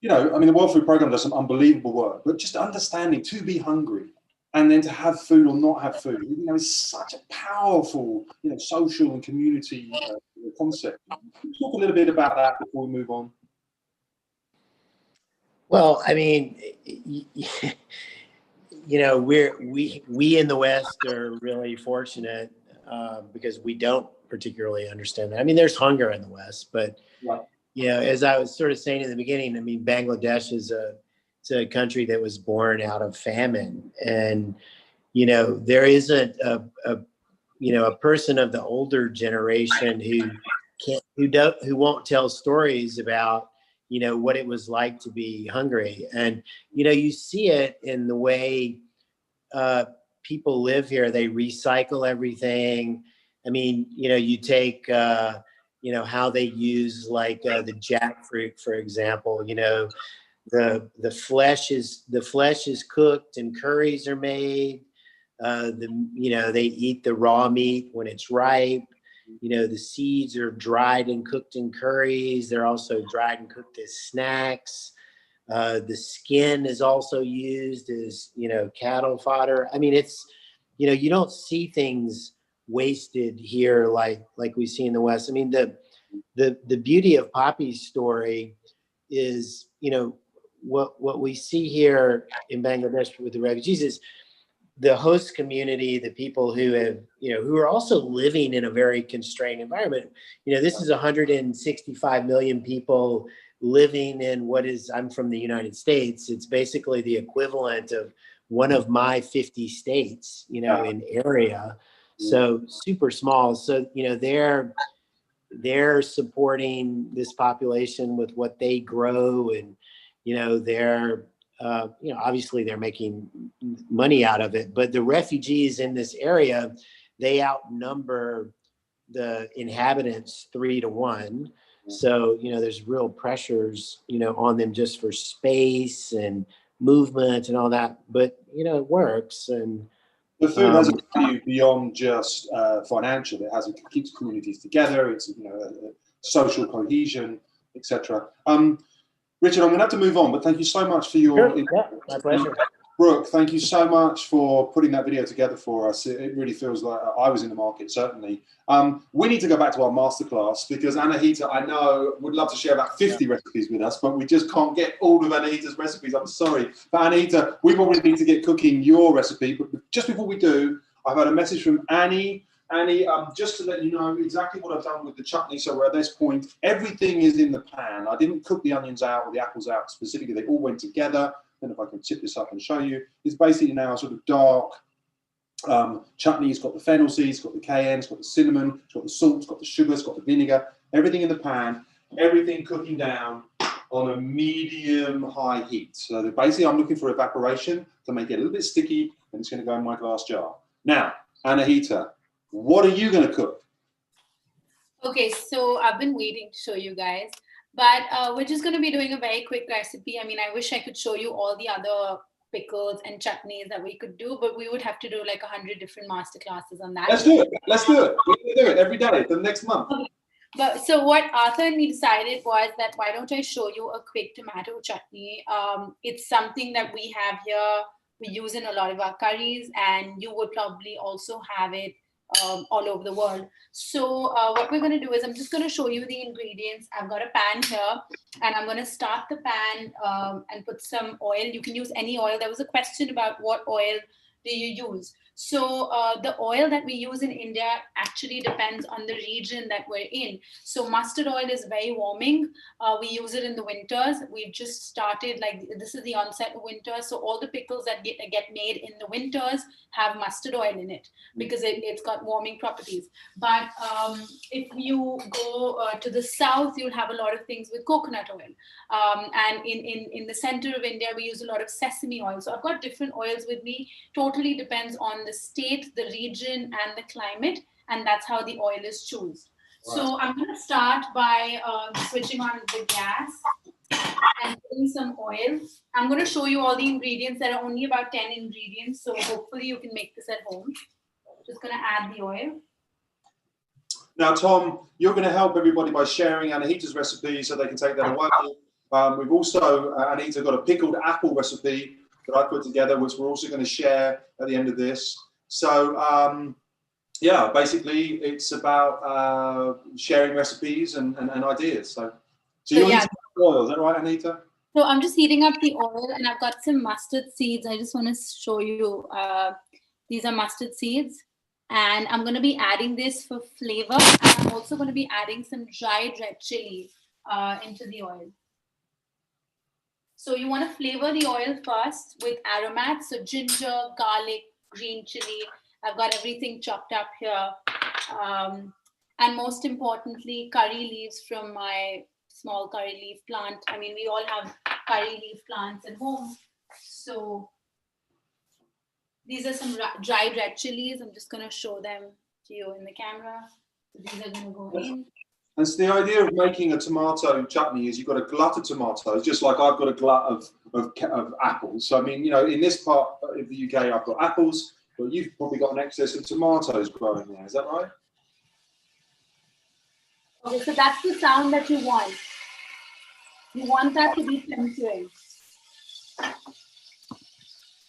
the World Food Program does some unbelievable work, but just understanding to be hungry and then to have food or not have food, is such a powerful, social and community concept. Can you talk a little bit about that before we move on? Well, we in the West are really fortunate because we don't particularly understand that. There's hunger in the West, but as I was sort of saying in the beginning, I mean, Bangladesh is it's a country that was born out of famine, and there isn't a person of the older generation who won't tell stories about what it was like to be hungry. And you see it in the way people live here. They recycle everything. I mean, you take how they use like the jackfruit, for example. The flesh is cooked and curries are made. They eat the raw meat when it's ripe. The seeds are dried and cooked in curries. They're also dried and cooked as snacks. The skin is also used as, cattle fodder. I mean, it's, you don't see things wasted here like we see in the West. I mean, the beauty of Poppy's story is, what we see here in Bangladesh with the refugees is the host community, the people who have, who are also living in a very constrained environment. This is 165 million people living in I'm from the United States. It's basically the equivalent of one of my 50 states, in area. So super small. So, they're supporting this population with what they grow, and, they're, obviously they're making money out of it, but the refugees in this area, they outnumber the inhabitants 3 to 1. So, there's real pressures, on them just for space and movement and all that, but, it works. And the food has a value beyond just financial. It keeps communities together. It's social cohesion, etc. Richard, I'm going to have to move on, but thank you so much for your. Sure. Yeah, my pleasure. Brooke, thank you so much for putting that video together for us. It really feels like I was in the market, certainly. We need to go back to our masterclass because Anahita, I know, would love to share about 50 recipes with us, but we just can't get all of Anahita's recipes. I'm sorry. But Anahita, we probably need to get cooking your recipe. But just before we do, I've had a message from Annie. Annie, just to let you know exactly what I've done with the chutney. So we're at this point, everything is in the pan. I didn't cook the onions out or the apples out specifically. They all went together. Then if I can tip this up and show you, it's basically now a sort of dark chutney. It's got the fennel seeds, it's got the cayenne, it's got the cinnamon, it's got the salt, it's got the sugar, it's got the vinegar, everything in the pan, everything cooking down on a medium-high heat. So basically I'm looking for evaporation to make it a little bit sticky, and it's going to go in my glass jar. Now, Anahita, what are you going to cook? Okay, so I've been waiting to show you guys, but we're just going to be doing a very quick recipe. I mean, I wish I could show you all the other pickles and chutneys that we could do, but we would have to do like 100 different master classes on that. Let's do it. Let's do it. We're going to do it every day for the next month. Okay. But so what Arthur and me decided was that why don't I show you a quick tomato chutney? It's something that we have here. We use in a lot of our curries, and you would probably also have it all over the world. So what we're going to do is I'm just going to show you the ingredients. I've got a pan here, and I'm going to start the pan and put some oil. You can use any oil. There was a question about what oil do you use. So the oil that we use in India actually depends on the region that we're in. So mustard oil is very warming. We use it in the winters. We've just started, like, this is the onset of winter. So all the pickles that get made in the winters have mustard oil in it because it's got warming properties. But if you go to the south, you'll have a lot of things with coconut oil. And in the center of India, we use a lot of sesame oil. So I've got different oils with me. Totally depends on the state, the region, and the climate, and that's how the oil is chosen. Right. So I'm going to start by switching on the gas and putting some oil. I'm going to show you all the ingredients. There are only about 10 ingredients, so hopefully you can make this at home. Just going to add the oil. Now, Tom, you're going to help everybody by sharing Anahita's recipe so they can take that away. We've also, Anahita, got a pickled apple recipe that I put together, which we're also going to share at the end of this. So, yeah, basically it's about sharing recipes and ideas. So you're using oil, is that right, Anahita? So I'm just heating up the oil, and I've got some mustard seeds. I just want to show you, these are mustard seeds. And I'm going to be adding this for flavor. And I'm also going to be adding some dried red chili into the oil. So you want to flavor the oil first with aromats. So ginger, garlic, green chili. I've got everything chopped up here. And most importantly, curry leaves from my small curry leaf plant. I mean, we all have curry leaf plants at home. So these are some dried red chilies. I'm just going to show them to you in the camera. So these are going to go in. And so the idea of making a tomato chutney is you've got a glut of tomatoes, just like I've got a glut of apples. So, I mean, you know, in this part of the UK, I've got apples, but you've probably got an excess of tomatoes growing there. Is that right? Okay, so that's the sound that you want. You want that to be tempering.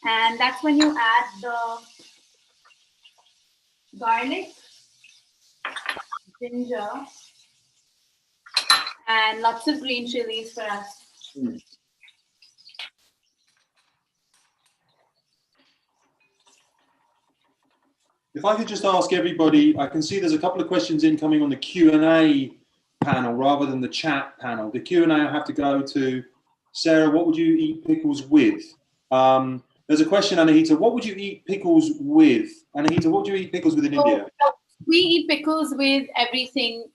And that's when you add the garlic, ginger, and lots of green chilies for us. Mm. If I could just ask everybody, I can see there's a couple of questions incoming on the Q&A panel rather than the chat panel. The Q&A I have to go to Sarah, what would you eat pickles with? There's a question, Anahita, what would you eat pickles with? Anahita, what do you eat pickles with in India? We eat pickles with everything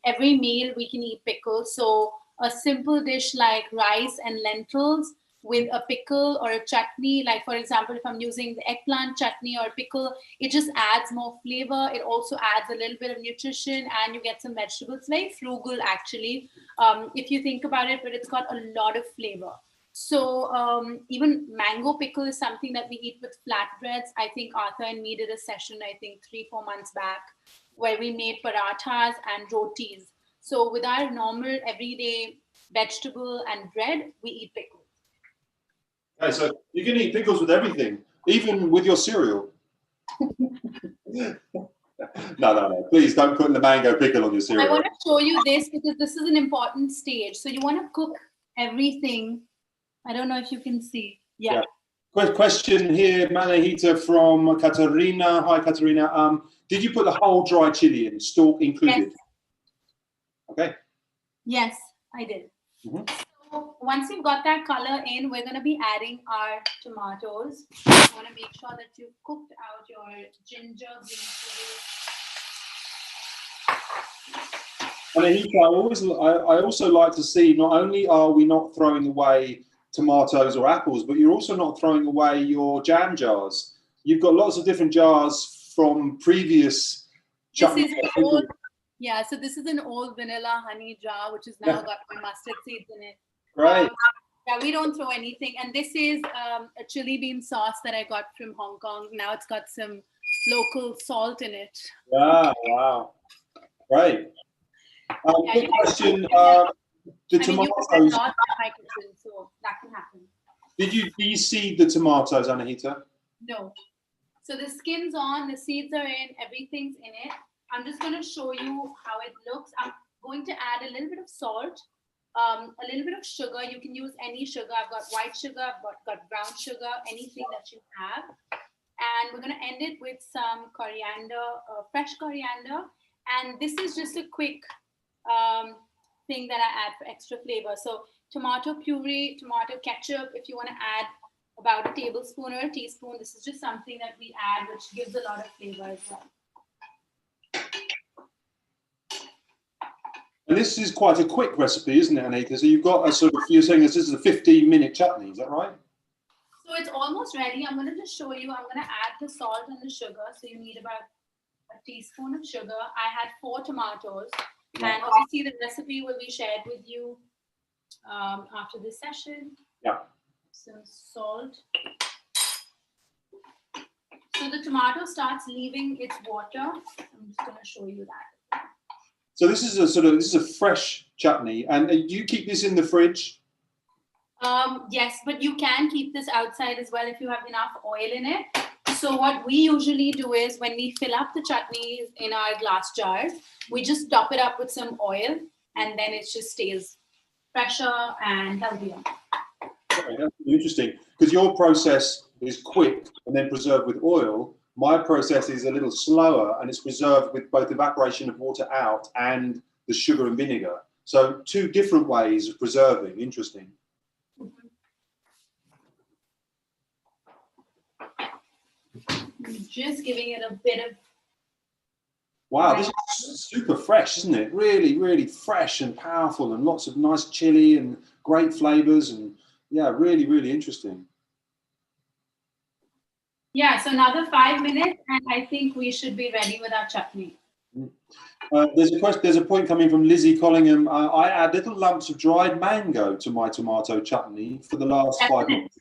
every meal we can eat pickles. So a simple dish like rice and lentils with a pickle or a chutney, like for example, if I'm using the eggplant chutney or pickle, it just adds more flavor. It also adds a little bit of nutrition and you get some vegetables. Very frugal actually, if you think about it, but it's got a lot of flavor. So even mango pickle is something that we eat with flatbreads. I think Arthur and me did a session, I think 3-4 months back, where we made parathas and rotis. So with our normal everyday vegetable and bread, we eat pickles. Okay, so you can eat pickles with everything, even with your cereal. No. Please don't put the mango pickle on your cereal. I want to show you this because this is an important stage. So you want to cook everything. I don't know if you can see. Yeah. Question here, Manahita from Katarina. Hi, Katarina. Did you put the whole dry chili in, stalk included? Yes. Okay. Yes, I did. Mm-hmm. So once you've got that color in, we're going to be adding our tomatoes. You want to make sure that you've cooked out your ginger, green chili. Anahita, I also like to see, not only are we not throwing away tomatoes or apples, but you're also not throwing away your jam jars. You've got lots of different jars from previous chutney. So this is an old vanilla honey jar, which has now got my mustard seeds in it. Right. We don't throw anything. And this is a chili bean sauce that I got from Hong Kong. Now it's got some local salt in it. Wow. Right. Good question. The tomatoes. You put lot in my kitchen, so that can happen. Did you de-seed the tomatoes, Anahita? No. So the skin's on, the seeds are in, everything's in it. I'm just going to show you how it looks. I'm going to add a little bit of salt, a little bit of sugar. You can use any sugar. I've got white sugar, I've got brown sugar, anything that you have. And we're going to end it with some coriander, fresh coriander. And this is just a quick thing that I add for extra flavor. So tomato puree, tomato ketchup, if you want to add about a tablespoon or a teaspoon, this is just something that we add, which gives a lot of flavor as well. And this is quite a quick recipe, isn't it, Anahita? So you've got a sort of, you're saying this is a 15-minute chutney, is that right? So it's almost ready. I'm going to just show you. I'm going to add the salt and the sugar. So you need about a teaspoon of sugar. I had 4 tomatoes. And obviously the recipe will be shared with you after this session. Yeah. Some salt. So the tomato starts leaving its water. I'm just going to show you that. So this is a fresh chutney, and do you keep this in the fridge? Yes, but you can keep this outside as well if you have enough oil in it. So what we usually do is when we fill up the chutneys in our glass jars, we just top it up with some oil, and then it just stays fresher and healthier. Okay, that's interesting, because your process is quick and then preserved with oil. My process is a little slower, and it's preserved with both evaporation of water out and the sugar and vinegar. So 2 different ways of preserving. Interesting. Just giving it a bit of. Wow, this is super fresh, isn't it? Really, really fresh and powerful, and lots of nice chili and great flavors, and yeah, really, really interesting. Yeah, so another 5 minutes, and I think we should be ready with our chutney. There's a point coming from Lizzie Collingham. I add little lumps of dried mango to my tomato chutney for the last 5 minutes.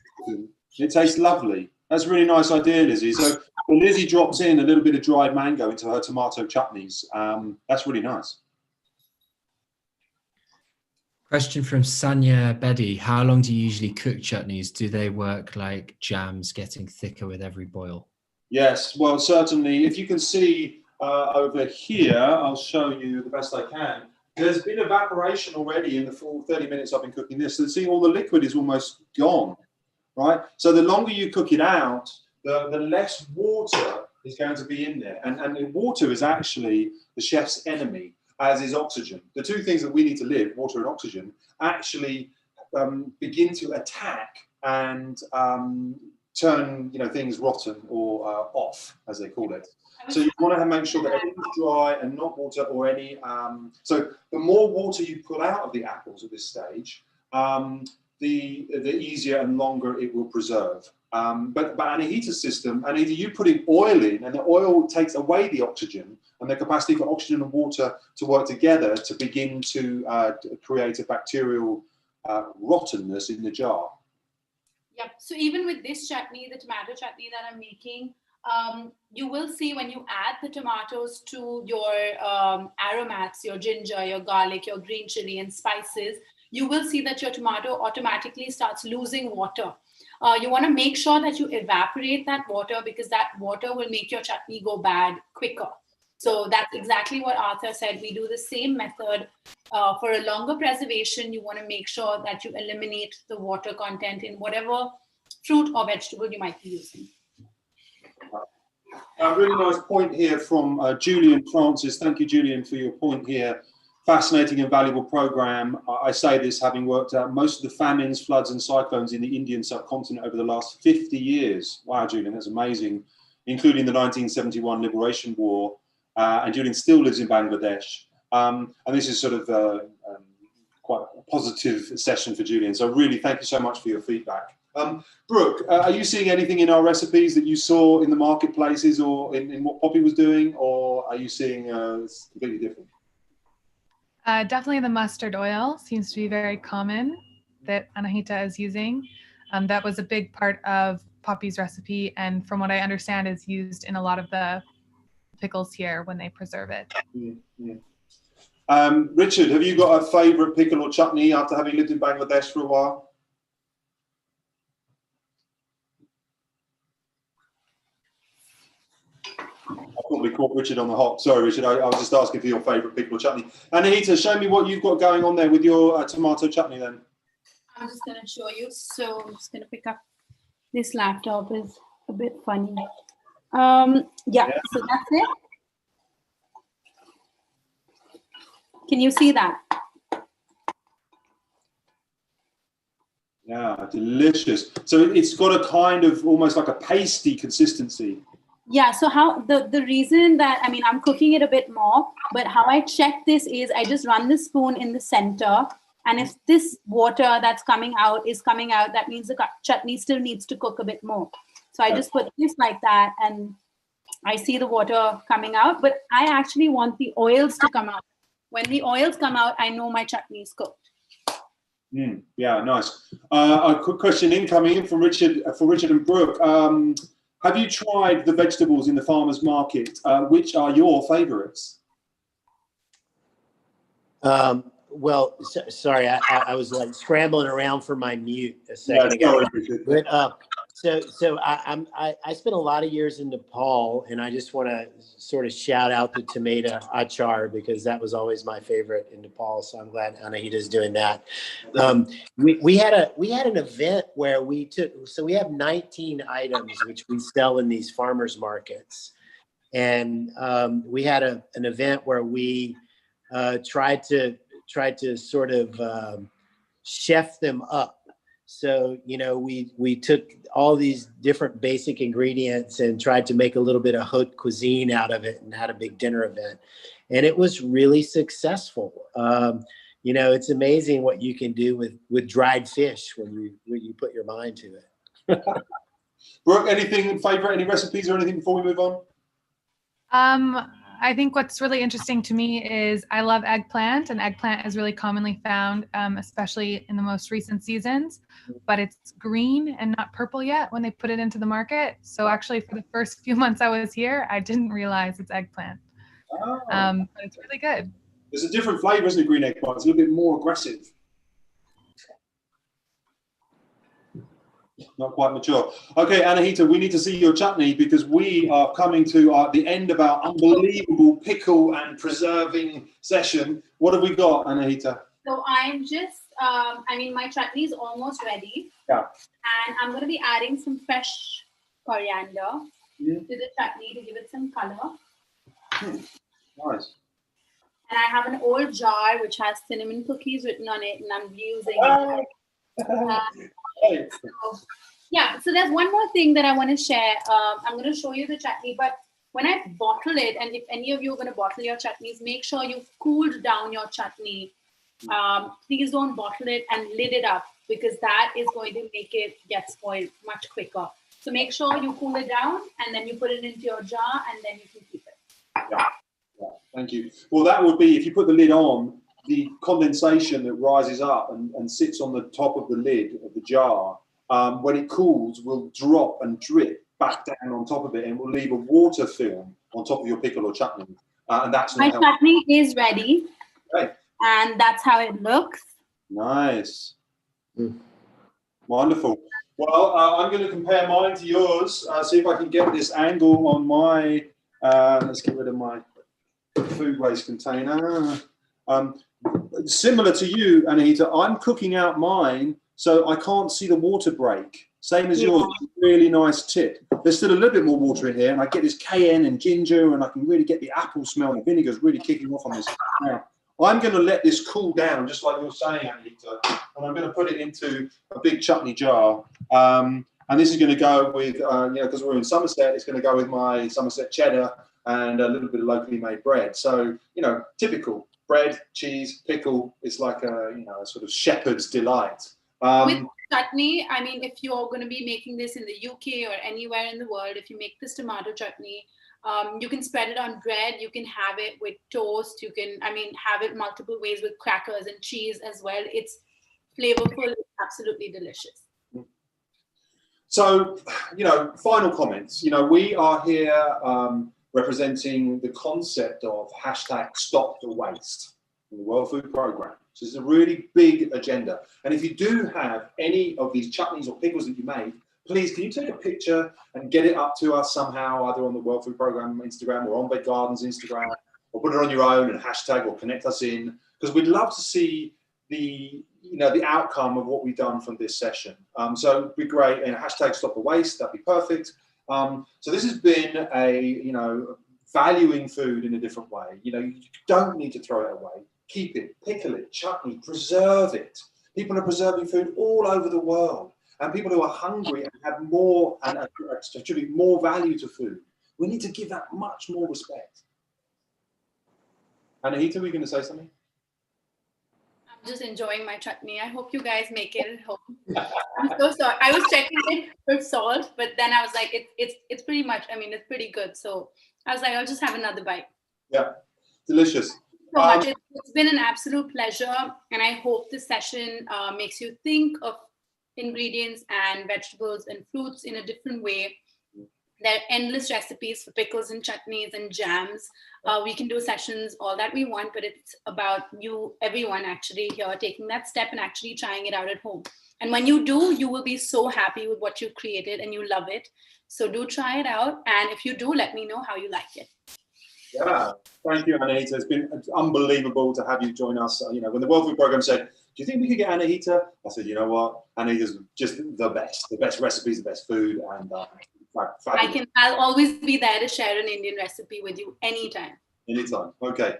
It tastes lovely. That's a really nice idea, Lizzie. So Lizzie drops in a little bit of dried mango into her tomato chutneys. That's really nice. Question from Sanya Bedi. How long do you usually cook chutneys? Do they work like jams, getting thicker with every boil? Yes, well, certainly. If you can see over here, I'll show you the best I can. There's been evaporation already in the full 30 minutes I've been cooking this. So see, all the liquid is almost gone, right? So the longer you cook it out, the less water is going to be in there. And water is actually the chef's enemy, as is oxygen. The 2 things that we need to live, water and oxygen, actually begin to attack and turn things rotten or off, as they call it. So you want to make sure that everything's dry and not water or any. So the more water you pull out of the apples at this stage, the easier and longer it will preserve. But Anahita's system, Anahita, you putting oil in, and the oil takes away the oxygen and the capacity for oxygen and water to work together to begin to create a bacterial rottenness in the jar. Yeah, so even with this chutney, the tomato chutney that I'm making, you will see when you add the tomatoes to your aromats, your ginger, your garlic, your green chili and spices, you will see that your tomato automatically starts losing water. You want to make sure that you evaporate that water, because that water will make your chutney go bad quicker. So that's exactly what Arthur said. We do the same method. For a longer preservation, you want to make sure that you eliminate the water content in whatever fruit or vegetable you might be using. A really nice point here from Julian Francis. Thank you, Julian, for your point here. Fascinating and valuable program. I say this having worked out most of the famines, floods and cyclones in the Indian subcontinent over the last 50 years. Wow, Julian, that's amazing, including the 1971 Liberation War. And Julian still lives in Bangladesh. And this is sort of quite a positive session for Julian. So really, thank you so much for your feedback. Brooke, are you seeing anything in our recipes that you saw in the marketplaces or in what Poppy was doing, or are you seeing completely different? Definitely the mustard oil seems to be very common that Anahita is using. That was a big part of Poppy's recipe, and from what I understand is used in a lot of the pickles here when they preserve it. Mm-hmm. Richard, have you got a favorite pickle or chutney after having lived in Bangladesh for a while? I probably caught Richard on the hop. Sorry, Richard, I was just asking for your favorite pickle or chutney. Anahita, show me what you've got going on there with your tomato chutney then. I'm just going to show you. So I'm just going to pick up. This laptop is a bit funny. Yeah, so that's it. Can you see that? Yeah, delicious. So it's got a kind of almost like a pasty consistency. Yeah, so how the reason that, I mean, I'm cooking it a bit more, but how I check this is I just run the spoon in the center, and if this water that's coming out is coming out, that means the chutney still needs to cook a bit more. So I just put this like that, and I see the water coming out, but I actually want the oils to come out. When the oils come out, I know my chutney is cooked. Yeah, nice. A quick question incoming in from Richard, for Richard and Brooke. Have you tried the vegetables in the farmer's market? Which are your favorites? Well, sorry, I was like scrambling around for my mute a second ago. But so I spent a lot of years in Nepal, and I just want to sort of shout out the tomato achar, because that was always my favorite in Nepal. So I'm glad Anahita's doing that. We had an event where we have 19 items which we sell in these farmers markets, and we had an event where we tried to tried to sort of chef them up. So, you know, we took all these different basic ingredients and tried to make a little bit of haute cuisine out of it and had a big dinner event. And it was really successful. You know, it's amazing what you can do with dried fish when you put your mind to it. Brooke, anything favorite, any recipes or anything before we move on? I think what's really interesting to me is I love eggplant, and eggplant is really commonly found, especially in the most recent seasons, but it's green and not purple yet when they put it into the market. So actually for the first few months I was here, I didn't realize it's eggplant. But it's really good. There's a different flavor, isn't it, green eggplant? It's a little bit more aggressive. Not quite mature. Okay, Anahita, we need to see your chutney because we are coming to the end of our unbelievable pickle and preserving session. What have we got, Anahita? So I'm just, I mean, my chutney is almost ready. Yeah. And I'm going to be adding some fresh coriander to the chutney to give it some color. Nice. And I have an old jar which has cinnamon cookies written on it, and I'm using it. So there's one more thing that I want to share. I'm going to show you the chutney, but when I bottle it, and if any of you are going to bottle your chutneys, make sure you've cooled down your chutney. Please don't bottle it and lid it up, because that is going to make it get spoiled much quicker. So make sure you cool it down and then you put it into your jar and then you can keep it. Yeah. Thank you. Well, that would be, if you put the lid on, the condensation that rises up and sits on the top of the lid of the jar, when it cools, will drop and drip back down on top of it and will leave a water film on top of your pickle or chutney. And that's my chutney is ready. Okay. And that's how it looks. Nice. Wonderful. Well, I'm going to compare mine to yours, see if I can get this angle on my, let's get rid of my food waste container. Similar to you, Anahita, I'm cooking out mine so I can't see the water break. Same as yours, really nice tip. There's still a little bit more water in here, and I get this cayenne and ginger, and I can really get the apple smell. The vinegar's really kicking off on this. Now, I'm going to let this cool down, just like you're saying, Anahita, and I'm going to put it into a big chutney jar. And this is going to go with, you know, because we're in Somerset, it's going to go with my Somerset cheddar and a little bit of locally made bread. So, you know, typical bread, cheese, pickle is like a, you know, a sort of shepherd's delight. With chutney, I mean, if you're going to be making this in the UK or anywhere in the world, if you make this tomato chutney, you can spread it on bread. You can have it with toast. You can, I mean, have it multiple ways with crackers and cheese as well. It's flavorful. It's absolutely delicious. So, you know, final comments. You know, we are here representing the concept of #StopTheWaste in the World Food Programme. So it's a really big agenda. And if you do have any of these chutneys or pickles that you made, please, can you take a picture and get it up to us somehow, either on the World Food Programme Instagram or on Bake Gardens Instagram, or put it on your own and hashtag or connect us in, because we'd love to see the, you know, the outcome of what we've done from this session. So it'd be great, and #StopTheWaste, that'd be perfect. So this has been a, you know, valuing food in a different way. You know, you don't need to throw it away. Keep it, pickle it, chutney, preserve it. People are preserving food all over the world, and people who are hungry and have more and attribute more value to food, we need to give that much more respect. Anahita, were you going to say something? I'm just enjoying my chutney. I hope you guys make it at home. I'm so sorry. I was checking it for salt, but then I was like, it's pretty much, I mean, it's pretty good. So I was like, I'll just have another bite. Yeah, delicious. So much. It's been an absolute pleasure, and I hope this session makes you think of ingredients and vegetables and fruits in a different way. There are endless recipes for pickles and chutneys and jams. We can do sessions all that we want, but it's about you, everyone actually here, taking that step and actually trying it out at home. And when you do, you will be so happy with what you created and you love it. So do try it out. And if you do, let me know how you like it. Yeah, thank you, Anahita. It's been unbelievable to have you join us. You know, when the World Food Programme said, do you think we could get Anahita? I said, you know what? Anahita's just the best recipes, the best food. And I'll always be there to share an Indian recipe with you anytime. Anytime. Okay.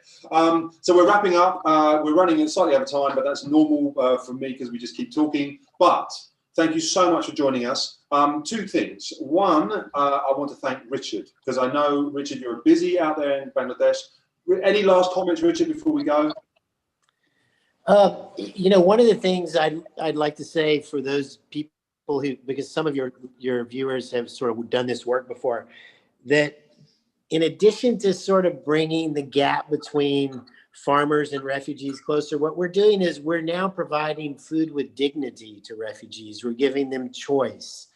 So we're wrapping up. We're running slightly over time, but that's normal for me because we just keep talking. But thank you so much for joining us. Two things. One, I want to thank Richard, because I know, Richard, you're busy out there in Bangladesh. Any last comments, Richard, before we go? You know, one of the things I'd like to say for those people who, because some of your viewers have sort of done this work before, that in addition to sort of bringing the gap between farmers and refugees closer, what we're doing is we're now providing food with dignity to refugees. We're giving them choice.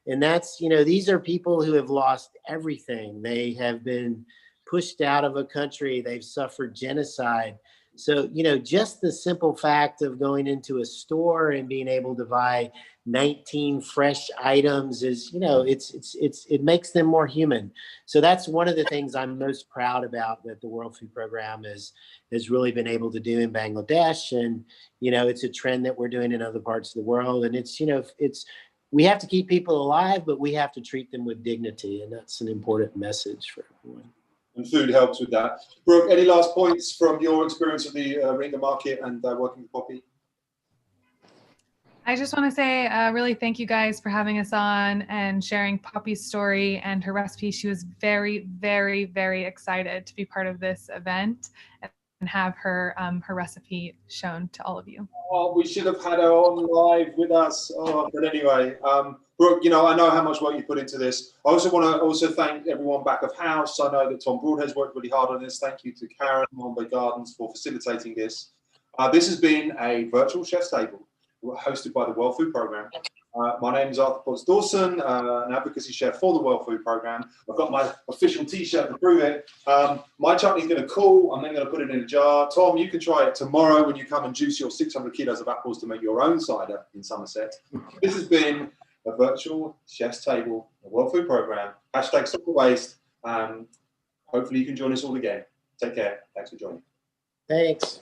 And that's, you know, these are people who have lost everything. They have been pushed out of a country. They've suffered genocide. So, you know, just the simple fact of going into a store and being able to buy 19 fresh items is, you know, it makes them more human. So that's one of the things I'm most proud about that the World Food Program has really been able to do in Bangladesh. And, you know, it's a trend that we're doing in other parts of the world. And it's, you know, we have to keep people alive, but we have to treat them with dignity. And that's an important message for everyone. And food helps with that. Brooke, any last points from your experience of the Rohingya market and working with Poppy? I just want to say really thank you guys for having us on and sharing Poppy's story and her recipe. She was very, very, very excited to be part of this event and have her her recipe shown to all of you. Oh, we should have had her on live with us. Oh, but anyway, Brooke, you know, I know how much work you put into this. I also want to thank everyone back of house. I know that Tom Broadhead's worked really hard on this. Thank you to Karen Bombay Gardens for facilitating this. This has been a virtual chef's table hosted by the World Food Program. My name is Arthur Potts Dawson, an advocacy chef for the World Food Program. I've got my official t-shirt to prove it. My chutney's going to cool. I'm then going to put it in a jar. Tom, you can try it tomorrow when you come and juice your 600 kilos of apples to make your own cider in Somerset. This has been a virtual chef's table, the World Food Program. Hashtag stop the waste. Hopefully you can join us all again. Take care. Thanks for joining. Thanks.